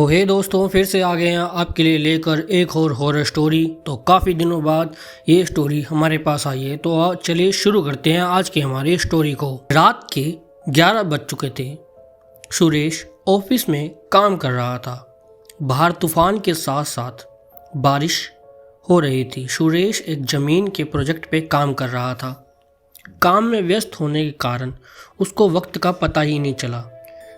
हे दोस्तों, फिर से आ गए हैं आपके लिए लेकर एक और हॉरर स्टोरी। तो काफ़ी दिनों बाद ये स्टोरी हमारे पास आई है। तो चलिए शुरू करते हैं आज की हमारी स्टोरी को। रात के 11 बज चुके थे। सुरेश ऑफिस में काम कर रहा था। बाहर तूफान के साथ साथ बारिश हो रही थी। सुरेश एक ज़मीन के प्रोजेक्ट पे काम कर रहा था। काम में व्यस्त होने के कारण उसको वक्त का पता ही नहीं चला।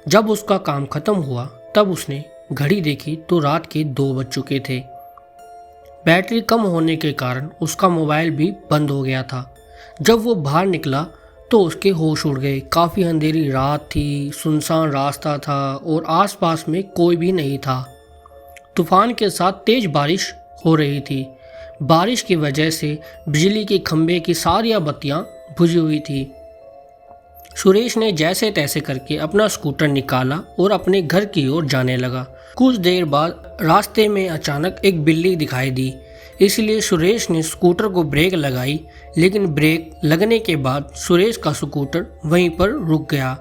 जब उसका काम खत्म हुआ तब उसने घड़ी देखी तो रात के 2 बज चुके थे। बैटरी कम होने के कारण उसका मोबाइल भी बंद हो गया था। जब वो बाहर निकला तो उसके होश उड़ गए। काफ़ी अंधेरी रात थी, सुनसान रास्ता था और आसपास में कोई भी नहीं था। तूफान के साथ तेज बारिश हो रही थी। बारिश की वजह से बिजली के खंभे की सारी बत्तियां बुझी हुई थी। सुरेश ने जैसे तैसे करके अपना स्कूटर निकाला और अपने घर की ओर जाने लगा। कुछ देर बाद रास्ते में अचानक एक बिल्ली दिखाई दी, इसलिए सुरेश ने स्कूटर को ब्रेक लगाई। लेकिन ब्रेक लगने के बाद सुरेश का स्कूटर वहीं पर रुक गया।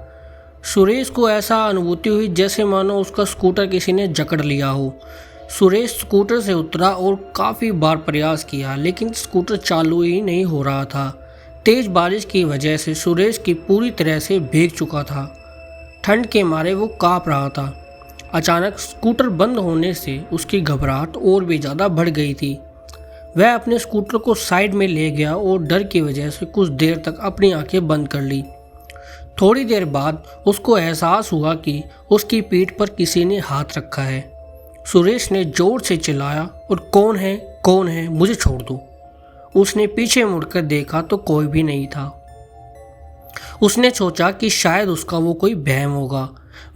सुरेश को ऐसा अनुभूति हुई जैसे मानो उसका स्कूटर किसी ने जकड़ लिया हो। सुरेश स्कूटर से उतरा और काफ़ी बार प्रयास किया, लेकिन स्कूटर चालू ही नहीं हो रहा था। तेज बारिश की वजह से सुरेश की पूरी तरह से भीग चुका था। ठंड के मारे वो काँप रहा था। अचानक स्कूटर बंद होने से उसकी घबराहट और भी ज़्यादा बढ़ गई थी। वह अपने स्कूटर को साइड में ले गया और डर की वजह से कुछ देर तक अपनी आंखें बंद कर ली। थोड़ी देर बाद उसको एहसास हुआ कि उसकी पीठ पर किसी ने हाथ रखा है। सुरेश ने जोर से चिल्लाया और कौन है, मुझे छोड़ दो। उसने पीछे मुड़कर देखा तो कोई भी नहीं था। उसने सोचा कि शायद उसका वो कोई वहम होगा।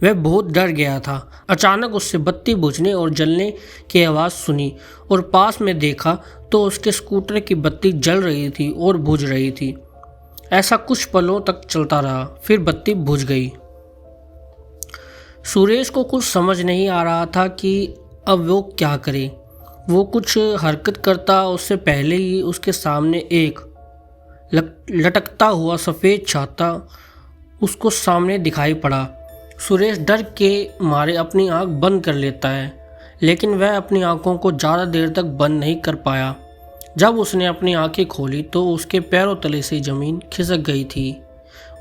वह बहुत डर गया था। अचानक उससे बत्ती बुझने और जलने की आवाज़ सुनी और पास में देखा तो उसके स्कूटर की बत्ती जल रही थी और बुझ रही थी। ऐसा कुछ पलों तक चलता रहा, फिर बत्ती बुझ गई। सुरेश को कुछ समझ नहीं आ रहा था कि अब वो क्या करे। वो कुछ हरकत करता उससे पहले ही उसके सामने एक लटकता हुआ सफ़ेद छाता उसको सामने दिखाई पड़ा। सुरेश डर के मारे अपनी आंख बंद कर लेता है, लेकिन वह अपनी आंखों को ज़्यादा देर तक बंद नहीं कर पाया। जब उसने अपनी आंखें खोली तो उसके पैरों तले से ज़मीन खिसक गई थी।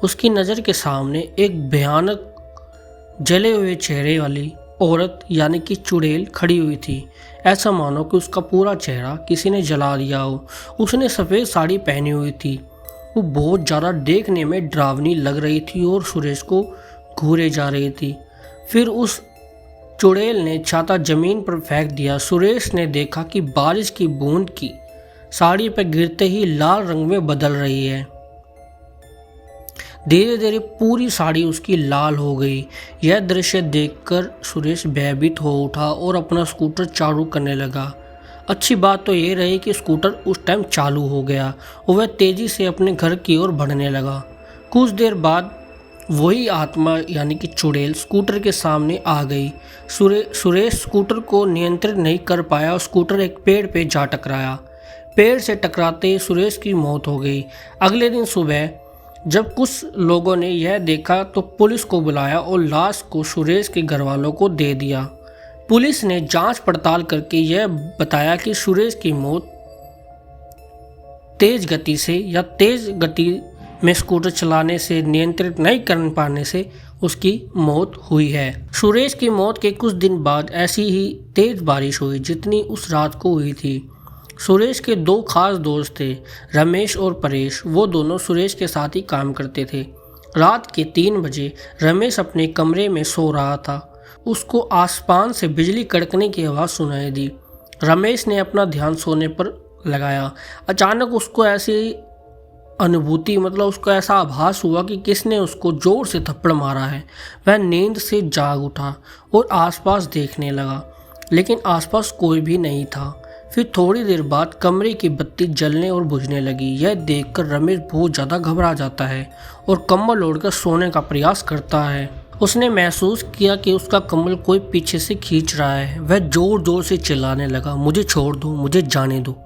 उसकी नज़र के सामने एक भयानक जले हुए चेहरे वाली औरत यानी कि चुड़ैल खड़ी हुई थी। ऐसा मानो कि उसका पूरा चेहरा किसी ने जला दिया हो। उसने सफ़ेद साड़ी पहनी हुई थी। वो बहुत ज़्यादा देखने में डरावनी लग रही थी और सुरेश को घूरे जा रही थी। फिर उस चुड़ैल ने छाता ज़मीन पर फेंक दिया। सुरेश ने देखा कि बारिश की बूंद की साड़ी पर गिरते ही लाल रंग में बदल रही है। धीरे धीरे पूरी साड़ी उसकी लाल हो गई। यह दृश्य देखकर सुरेश भयभीत हो उठा और अपना स्कूटर चालू करने लगा। अच्छी बात तो ये रही कि स्कूटर उस टाइम चालू हो गया और वह तेज़ी से अपने घर की ओर बढ़ने लगा। कुछ देर बाद वही आत्मा यानी कि चुड़ैल स्कूटर के सामने आ गई। सुरेश स्कूटर को नियंत्रित नहीं कर पाया और स्कूटर एक पेड़ पे जा टकराया। पेड़ से टकराते सुरेश की मौत हो गई। अगले दिन सुबह जब कुछ लोगों ने यह देखा तो पुलिस को बुलाया और लाश को सुरेश के घर वालों को दे दिया। पुलिस ने जांच पड़ताल करके यह बताया कि सुरेश की मौत तेज गति में स्कूटर चलाने से नियंत्रित नहीं कर पाने से उसकी मौत हुई है। सुरेश की मौत के कुछ दिन बाद ऐसी ही तेज बारिश हुई जितनी उस रात को हुई थी। सुरेश के 2 खास दोस्त थे, रमेश और परेश। वो दोनों सुरेश के साथ ही काम करते थे। रात के 3 बजे रमेश अपने कमरे में सो रहा था। उसको आसमान से बिजली कड़कने की आवाज़ सुनाई दी। रमेश ने अपना ध्यान सोने पर लगाया। अचानक उसको ऐसी अनुभूति उसको ऐसा आभास हुआ कि किसने उसको जोर से थप्पड़ मारा है। वह नींद से जाग उठा और आसपास देखने लगा, लेकिन आसपास कोई भी नहीं था। फिर थोड़ी देर बाद कमरे की बत्ती जलने और बुझने लगी। यह देखकर रमेश बहुत ज़्यादा घबरा जाता है और कंबल ओढ़कर सोने का प्रयास करता है। उसने महसूस किया कि उसका कंबल कोई पीछे से खींच रहा है। वह जोर जोर से चिल्लाने लगा, मुझे छोड़ दो, मुझे जाने दो।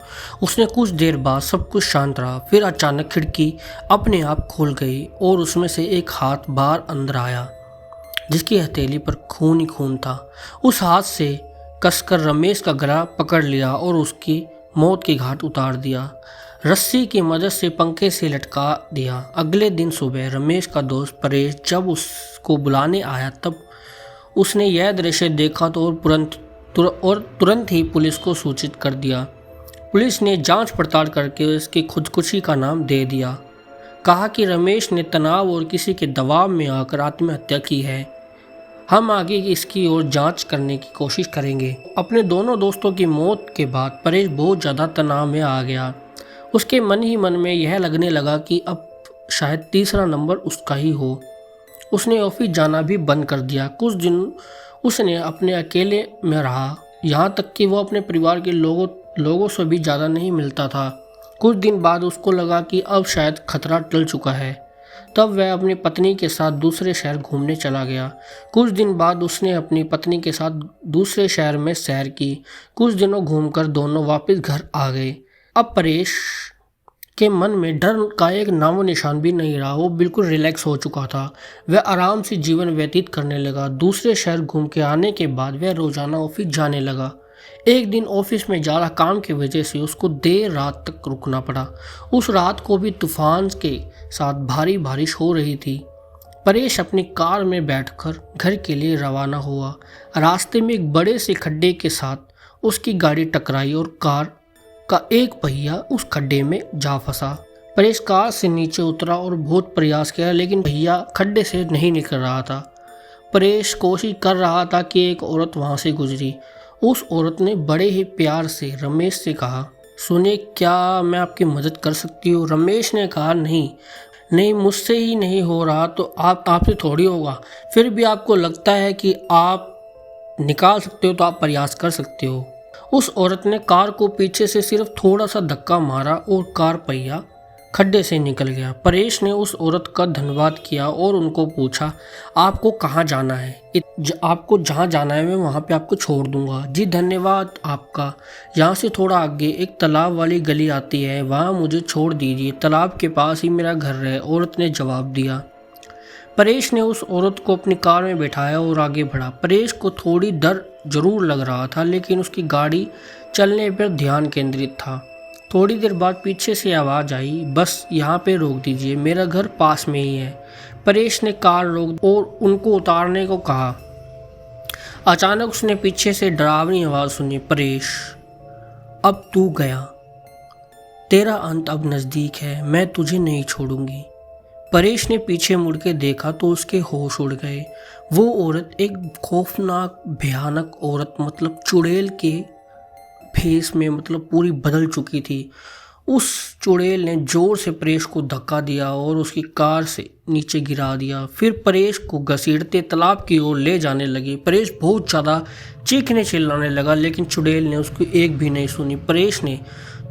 उसने कुछ देर बाद सब कुछ शांत रहा। फिर अचानक खिड़की अपने आप खुल गई और उसमें से एक हाथ बाहर अंदर आया। जिसकी हथेली पर खून ही खून था। उस हाथ से कसकर रमेश का गला पकड़ लिया और उसकी मौत के घाट उतार दिया। रस्सी की मदद से पंखे से लटका दिया। अगले दिन सुबह रमेश का दोस्त परेश जब उसको बुलाने आया तब उसने यह दृश्य देखा तो तुरंत ही पुलिस को सूचित कर दिया। पुलिस ने जांच पड़ताल करके उसकी खुदकुशी का नाम दे दिया। कहा कि रमेश ने तनाव और किसी के दबाव में आकर आत्महत्या की है। हम आगे की इसकी ओर जांच करने की कोशिश करेंगे। अपने दोनों दोस्तों की मौत के बाद परेश बहुत ज़्यादा तनाव में आ गया। उसके मन ही मन में यह लगने लगा कि अब शायद तीसरा नंबर उसका ही हो। उसने ऑफिस जाना भी बंद कर दिया। कुछ दिन उसने अपने अकेले में रहा, यहाँ तक कि वो अपने परिवार के लोगों से भी ज़्यादा नहीं मिलता था। कुछ दिन बाद उसको लगा कि अब शायद खतरा टल चुका है। तब वह अपनी पत्नी के साथ दूसरे शहर घूमने चला गया। कुछ दिन बाद उसने अपनी पत्नी के साथ दूसरे शहर में सैर की। कुछ दिनों घूमकर दोनों वापस घर आ गए। अब परेश के मन में डर का एक नामो निशान भी नहीं रहा। वो बिल्कुल रिलैक्स हो चुका था। वह आराम से जीवन व्यतीत करने लगा। दूसरे शहर घूम के आने के बाद वह रोजाना ऑफिस जाने लगा। एक दिन ऑफिस में ज़्यादा काम की वजह से उसको देर रात तक रुकना पड़ा। उस रात को भी तूफान के साथ भारी बारिश हो रही थी। परेश अपनी कार में बैठकर घर के लिए रवाना हुआ। रास्ते में एक बड़े से खड्डे के साथ उसकी गाड़ी टकराई और कार का एक पहिया उस खड्डे में जा फंसा। परेश कार से नीचे उतरा और बहुत प्रयास किया, लेकिन पहिया खड्डे से नहीं निकल रहा था। परेश कोशिश कर रहा था कि एक औरत वहां से गुजरी। उस औरत ने बड़े ही प्यार से रमेश से कहा, सुनिए, क्या मैं आपकी मदद कर सकती हूँ? रमेश ने कहा, नहीं, मुझसे ही नहीं हो रहा तो आपसे थोड़ी होगा। फिर भी आपको लगता है कि आप निकाल सकते हो तो आप प्रयास कर सकते हो। उस औरत ने कार को पीछे से सिर्फ थोड़ा सा धक्का मारा और कार पहिया खड्डे से निकल गया। परेश ने उस औरत का धन्यवाद किया और उनको पूछा, आपको कहाँ जाना है? आपको जहाँ जाना है मैं वहाँ पे आपको छोड़ दूँगा। जी धन्यवाद आपका। यहाँ से थोड़ा आगे एक तालाब वाली गली आती है, वहाँ मुझे छोड़ दीजिए। तालाब के पास ही मेरा घर है, औरत ने जवाब दिया। परेश ने उस औरत को अपनी कार में बैठाया और आगे बढ़ा। परेश को थोड़ी डर जरूर लग रहा था, लेकिन उसकी गाड़ी चलने पर ध्यान केंद्रित था। थोड़ी देर बाद पीछे से आवाज़ आई, बस यहाँ पे रोक दीजिए, मेरा घर पास में ही है। परेश ने कार रोक और उनको उतारने को कहा। अचानक उसने पीछे से डरावनी आवाज़ सुनी, परेश, अब तू गया, तेरा अंत अब नज़दीक है, मैं तुझे नहीं छोड़ूंगी। परेश ने पीछे मुड़ के देखा तो उसके होश उड़ गए। वो औरत एक खौफनाक भयानक औरत, मतलब चुड़ैल के फेस में, मतलब पूरी बदल चुकी थी। उस चुड़ैल ने जोर से परेश को धक्का दिया और उसकी कार से नीचे गिरा दिया। फिर परेश को घसीटते तालाब की ओर ले जाने लगी। परेश बहुत ज़्यादा चीखने चिल्लाने लगा, लेकिन चुड़ैल ने उसकी एक भी नहीं सुनी। परेश ने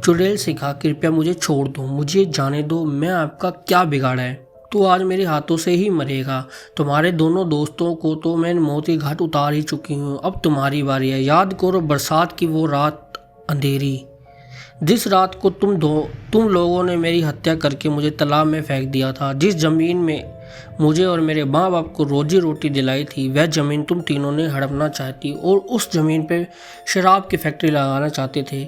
चुड़ैल से कहा, कृपया मुझे छोड़ दो, मुझे जाने दो, मैं आपका क्या बिगाड़ा है? तो आज मेरे हाथों से ही मरेगा। तुम्हारे दोनों दोस्तों को तो मैं मौत के घाट उतार ही चुकी हूँ, अब तुम्हारी बारी है। याद करो बरसात की वो रात अंधेरी, जिस रात को तुम लोगों ने मेरी हत्या करके मुझे तालाब में फेंक दिया था। जिस ज़मीन में मुझे और मेरे माँ बाप को रोजी रोटी दिलाई थी, वह ज़मीन तुम तीनों ने हड़पना चाहती और उस ज़मीन पे शराब की फैक्ट्री लगाना चाहते थे।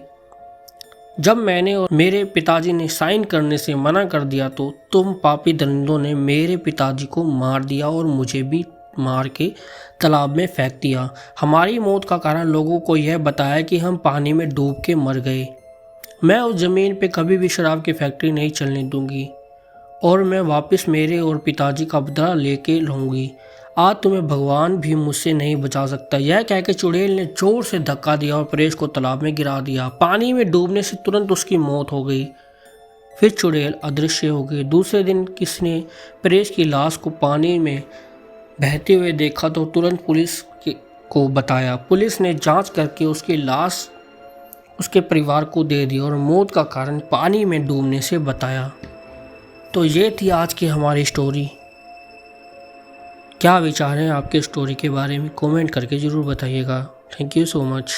जब मैंने और मेरे पिताजी ने साइन करने से मना कर दिया तो तुम पापी दरिंदों ने मेरे पिताजी को मार दिया और मुझे भी मार के तालाब में फेंक दिया। हमारी मौत का कारण लोगों को यह बताया कि हम पानी में डूब के मर गए। मैं उस ज़मीन पे कभी भी शराब की फैक्ट्री नहीं चलने दूंगी और मैं वापस मेरे और पिताजी का बदला लेके रहूँगी। आज तुम्हें भगवान भी मुझसे नहीं बचा सकता। यह कहकर चुड़ैल ने जोर से धक्का दिया और परेश को तालाब में गिरा दिया। पानी में डूबने से तुरंत उसकी मौत हो गई। फिर चुड़ैल अदृश्य हो गई। दूसरे दिन किसने परेश की लाश को पानी में बहते हुए देखा तो तुरंत पुलिस को बताया। पुलिस ने जांच करके उसकी लाश उसके परिवार को दे दी और मौत का कारण पानी में डूबने से बताया। तो ये थी आज की हमारी स्टोरी। क्या विचार हैं आपके स्टोरी के बारे में? कमेंट करके ज़रूर बताइएगा। Thank you so much.